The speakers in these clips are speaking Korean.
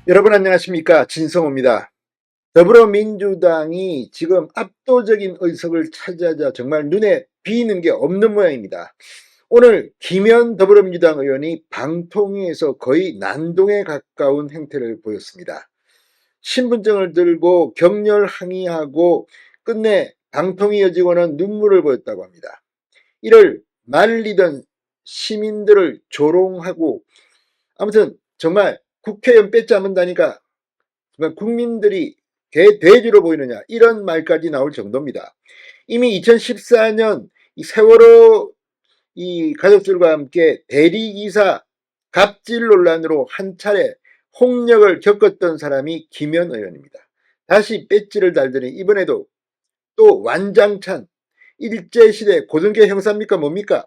여러분 안녕하십니까? 진성호입니다. 더불어민주당이 지금 압도적인 의석을 차지하자 정말 눈에 띄는 게 없는 모양입니다. 오늘 김현 더불어민주당 의원이 방통위에서 거의 난동에 가까운 행태를 보였습니다. 신분증을 들고 격렬 항의하고 끝내 방통위 여직원은 눈물을 보였다고 합니다. 이를 말리던 시민들을 조롱하고 아무튼 정말 국회의원 뺏자문다니까 정말 국민들이 대대주로 보이느냐 이런 말까지 나올 정도입니다. 이미 2014년 이 세월호 이 가족들과 함께 대리기사 갑질 논란으로 한 차례 홍역을 겪었던 사람이 김현 의원입니다. 다시 배지를 달더니 이번에도 또 완장찬 일제시대 고등계 형사입니까 뭡니까?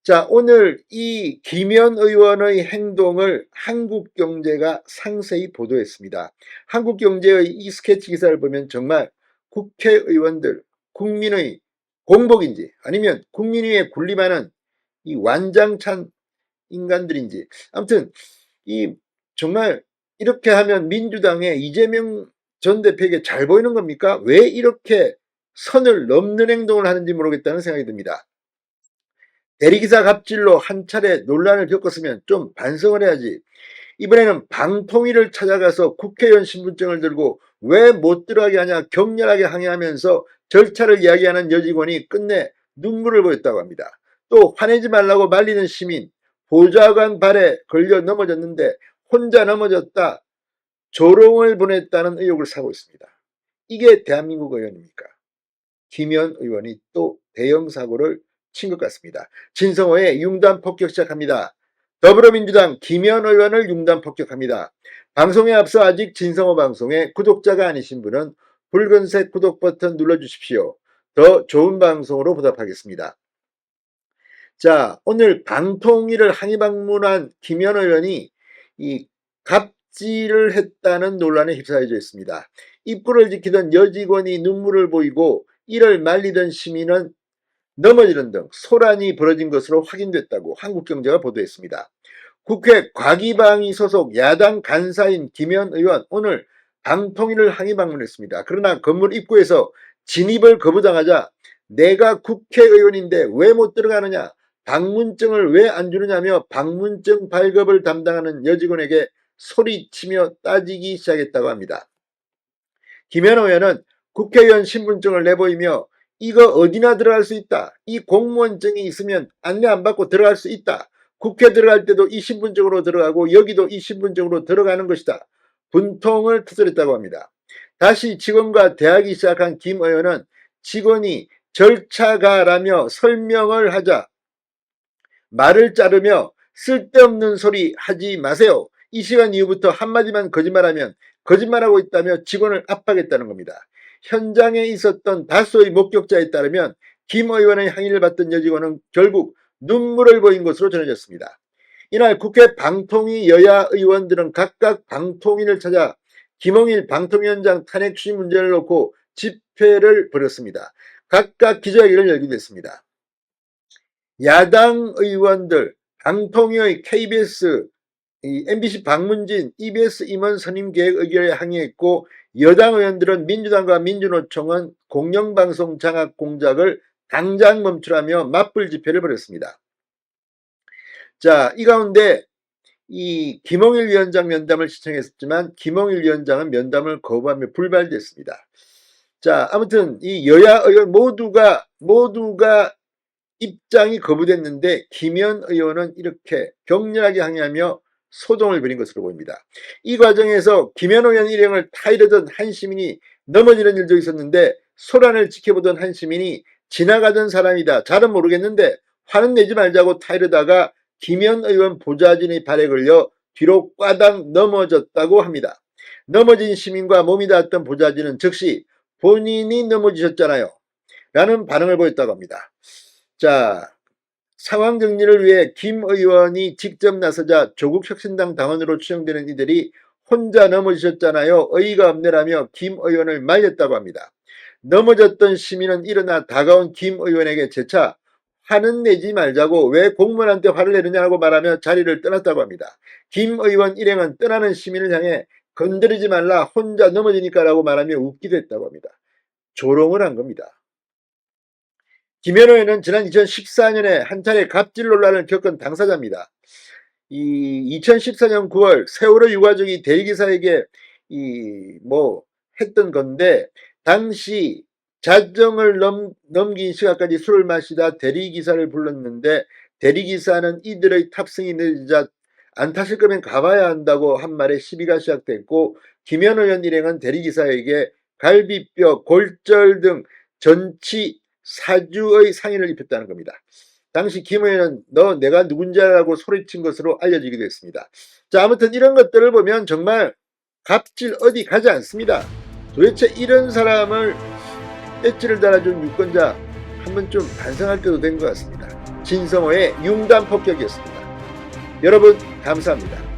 자, 오늘 이 김현 의원의 행동을 한국경제가 상세히 보도했습니다. 한국경제의 이 스케치 기사를 보면 정말 국회의원들, 국민의 공복인지 아니면 국민위에 군림하는 이 완장찬 인간들인지 아무튼 이 정말 이렇게 하면 민주당의 이재명 전 대표에게 잘 보이는 겁니까? 왜 이렇게 선을 넘는 행동을 하는지 모르겠다는 생각이 듭니다. 대리기사 갑질로 한 차례 논란을 겪었으면 좀 반성을 해야지. 이번에는 방통위를 찾아가서 국회의원 신분증을 들고 왜 못 들어가게 하냐 격렬하게 항의하면서 절차를 이야기하는 여직원이 끝내 눈물을 보였다고 합니다. 또 화내지 말라고 말리는 시민, 보좌관 발에 걸려 넘어졌는데 혼자 넘어졌다 조롱을 보냈다는 의혹을 사고 있습니다. 이게 대한민국 의원입니까? 김현 의원이 또 대형 사고를 친 것 같습니다. 진성호의 융단 폭격 시작합니다. 더불어민주당 김현 의원을 융단 폭격합니다. 방송에 앞서 아직 진성호 방송에 구독자가 아니신 분은 붉은색 구독 버튼 눌러주십시오. 더 좋은 방송으로 보답하겠습니다. 자, 오늘 방통위를 항의 방문한 김현 의원이 이 갑질을 했다는 논란에 휩싸여져 있습니다. 입구를 지키던 여직원이 눈물을 보이고 이를 말리던 시민은 넘어지는 등 소란이 벌어진 것으로 확인됐다고 한국경제가 보도했습니다. 국회 과기방위 소속 야당 간사인 김현 의원 오늘 방통위를 항의 방문했습니다. 그러나 건물 입구에서 진입을 거부당하자 내가 국회의원인데 왜 못 들어가느냐 방문증을 왜 안 주느냐며 방문증 발급을 담당하는 여직원에게 소리치며 따지기 시작했다고 합니다. 김현 의원은 국회의원 신분증을 내보이며 이거 어디나 들어갈 수 있다. 이 공무원증이 있으면 안내 안 받고 들어갈 수 있다. 국회 들어갈 때도 이 신분증으로 들어가고 여기도 이 신분증으로 들어가는 것이다. 분통을 터뜨렸다고 합니다. 다시 직원과 대하기 시작한 김 의원은 직원이 절차가라며 설명을 하자 말을 자르며 쓸데없는 소리 하지 마세요. 이 시간 이후부터 한마디만 거짓말하면 거짓말하고 있다며 직원을 압박했다는 겁니다. 현장에 있었던 다수의 목격자에 따르면 김 의원의 항의를 받던 여직원은 결국 눈물을 보인 것으로 전해졌습니다. 이날 국회 방통위 여야 의원들은 각각 방통위를 찾아 김홍일 방통위원장 탄핵 추진 문제를 놓고 집회를 벌였습니다. 각각 기자회견을 열기도 했습니다. 야당 의원들, 방통위의 KBS, MBC 박문진, EBS 임원 선임 계획 의결에 항의했고 여당 의원들은 민주당과 민주노총은 공영방송 장악 공작을 당장 멈추라며 맞불 집회를 벌였습니다. 자, 이 가운데 이 김홍일 위원장 면담을 신청했지만 김홍일 위원장은 면담을 거부하며 불발됐습니다. 자, 아무튼 이 여야 의원 모두가 입장이 거부됐는데 김현 의원은 이렇게 격렬하게 항의하며 소동을 벌인 것으로 보입니다. 이 과정에서 김현 의원 일행을 타이르던 한 시민이 넘어지는 일도 있었는데 소란을 지켜보던 한 시민이 지나가던 사람이다. 잘은 모르겠는데 화는 내지 말자고 타이르다가 김현 의원 보좌진의 발에 걸려 뒤로 꽈당 넘어졌다고 합니다. 넘어진 시민과 몸이 닿았던 보좌진은 즉시 본인이 넘어지셨잖아요. 라는 반응을 보였다고 합니다. 자, 상황 정리를 위해 김 의원이 직접 나서자 조국혁신당 당원으로 추정되는 이들이 혼자 넘어지셨잖아요. 어이가 없네라며 김 의원을 말렸다고 합니다. 넘어졌던 시민은 일어나 다가온 김 의원에게 재차 화는 내지 말자고 왜 공무원한테 화를 내느냐고 말하며 자리를 떠났다고 합니다. 김 의원 일행은 떠나는 시민을 향해 건드리지 말라 혼자 넘어지니까라고 말하며 웃기도 했다고 합니다. 조롱을 한 겁니다. 김현우 의원은 지난 2014년에 한 차례 갑질 논란을 겪은 당사자입니다. 2014년 9월 세월호 유가족이 대리기사에게 했던 건데, 당시 자정을 넘긴 시간까지 술을 마시다 대리기사를 불렀는데, 대리기사는 이들의 탑승이 늦자 안 타실 거면 가봐야 한다고 한 말에 시비가 시작됐고, 김현우 의원 일행은 대리기사에게 갈비뼈, 골절 등 전치 4주의 상해를 입혔다는 겁니다. 당시 김 의원은 너 내가 누군지 알라고 소리친 것으로 알려지기도 했습니다. 자, 아무튼 이런 것들을 보면 정말 갑질 어디 가지 않습니다. 도대체 이런 사람을 배지를 달아준 유권자 한번 좀 반성할 때도 된 것 같습니다. 진성호의 융단 폭격이었습니다. 여러분 감사합니다.